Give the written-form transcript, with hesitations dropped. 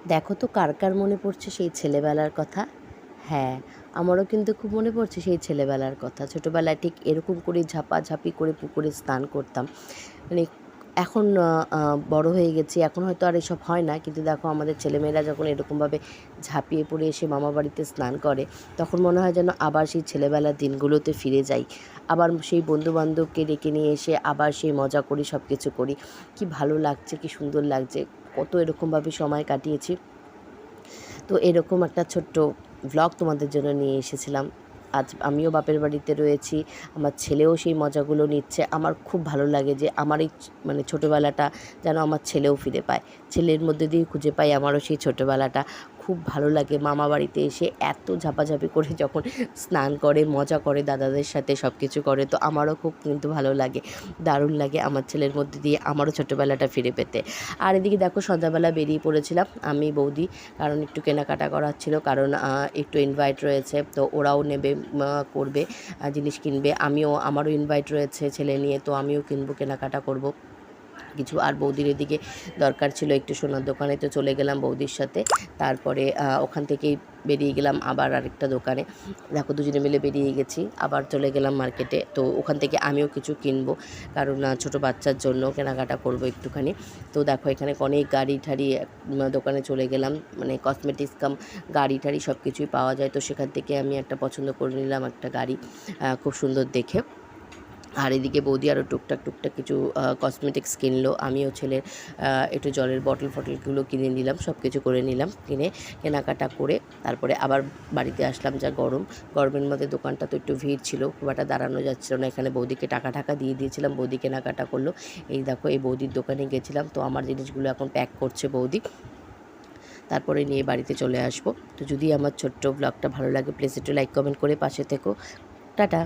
দেখো তো কার কার মনে পড়ছে সেই ছেলেবেলার কথা। হ্যাঁ, আমারও কিন্তু খুব মনে পড়ছে সেই ছেলেবেলার কথা। ছোটোবেলায় ঠিক এরকম করেই ঝাপাঝাপি করে পুকুরে স্নান করতাম। মানে এখন বড় হয়ে গেছি, এখন হয়তো আর এসব হয় না। কিন্তু দেখো আমাদের ছেলেমেয়েরা যখন এরকমভাবে ঝাঁপিয়ে পড়ে এসে মামাবাড়িতে স্নান করে, তখন মনে হয় যেন আবার সেই ছেলেবেলার দিনগুলোতে ফিরে যাই। আবার সেই বন্ধুবান্ধবকে ডেকে নিয়ে এসে আবার সেই মজা করি, সব কিছু করি। কী ভালো লাগছে, কী সুন্দর লাগছে। কত এরকমভাবে সময় কাটিয়েছি। তো এরকম একটা ছোট্ট ভ্লগ তোমাদের জন্য নিয়ে এসেছিলাম। আজ আমিও বাপের বাড়িতে রয়েছি, আমার ছেলেও সেই মজাগুলো নিচ্ছে। আমার খুব ভালো লাগে যে আমার এই মানে ছোটোবেলাটা যেন আমার ছেলেও ফিরে পায়। ছেলের মধ্যে দিয়ে খুঁজে পাই আমারও সেই ছোটোবেলাটা। খুব ভালো লাগে মামা বাড়িতে এসে এত ঝাপাঝাপি করে যখন স্নান করে, মজা করে দাদাদের সাথে সব কিছু করে, তো আমারও খুব কিন্তু ভালো লাগে। দারুণ লাগে আমার ছেলের মধ্যে দিয়ে আমারও ছোটোবেলাটা ফিরে পেতে। আর এদিকে দেখো সন্ধ্যাবেলা বেরিয়ে পড়েছিলাম আমি, বৌদি, কারণ একটু কেনাকাটা করার ছিল, কারণ একটু ইনভাইট রয়েছে, তো ওরাও নেবে, করবে, জিনিস কিনবে। আমারও ইনভাইট রয়েছে ছেলে নিয়ে, তো আমিও কিনবো, কেনাকাটা করব কিছু। আর বৌদির এদিকে দরকার ছিল একটু সোনার দোকানে, তো চলে গেলাম বৌদির সাথে। তারপরে ওখান থেকেই বেরিয়ে গেলাম আবার আরেকটা দোকানে। দেখো দুজনে মিলে বেরিয়ে গেছি, আবার চলে গেলাম মার্কেটে। তো ওখান থেকে আমিও কিছু কিনবো, কারণ ছোটো বাচ্চার জন্য কেনাকাটা করব একটুখানি। তো দেখো এখানে অনেক গাড়ি ঠাড়ি দোকানে চলে গেলাম, মানে কসমেটিক্স কাম গাড়ি টাড়ি সব কিছুই পাওয়া যায়। তো সেখান থেকে আমি একটা পছন্দ করে নিলাম, একটা গাড়ি খুব সুন্দর দেখে। আর এদিকে বৌদি আরও টুকটাক কিছু কসমেটিক্স কিনলো। আমিও ছেলের একটু জলের বটল ফটলগুলো কিনে নিলাম, সব কিছু করে নিলাম। কেনাকাটা করে তারপরে আবার বাড়িতে আসলাম। যা গরমের মধ্যে দোকানটা তো একটু ভিড় ছিল, খুব একটা দাঁড়ানো যাচ্ছিল না। এখানে বৌদিকে টাকা দিয়ে দিয়েছিলাম, বৌদি কেনাকাটা করলো। এই দেখো এই বৌদির দোকানে গেছিলাম, তো আমার জিনিসগুলো এখন প্যাক করছে বৌদি, তারপরে নিয়ে বাড়িতে চলে আসবো। তো যদি আমার ছোট্ট ব্লগটা ভালো লাগে, প্লিজ একটু লাইক কমেন্ট করে পাশে থেকো। টাটা।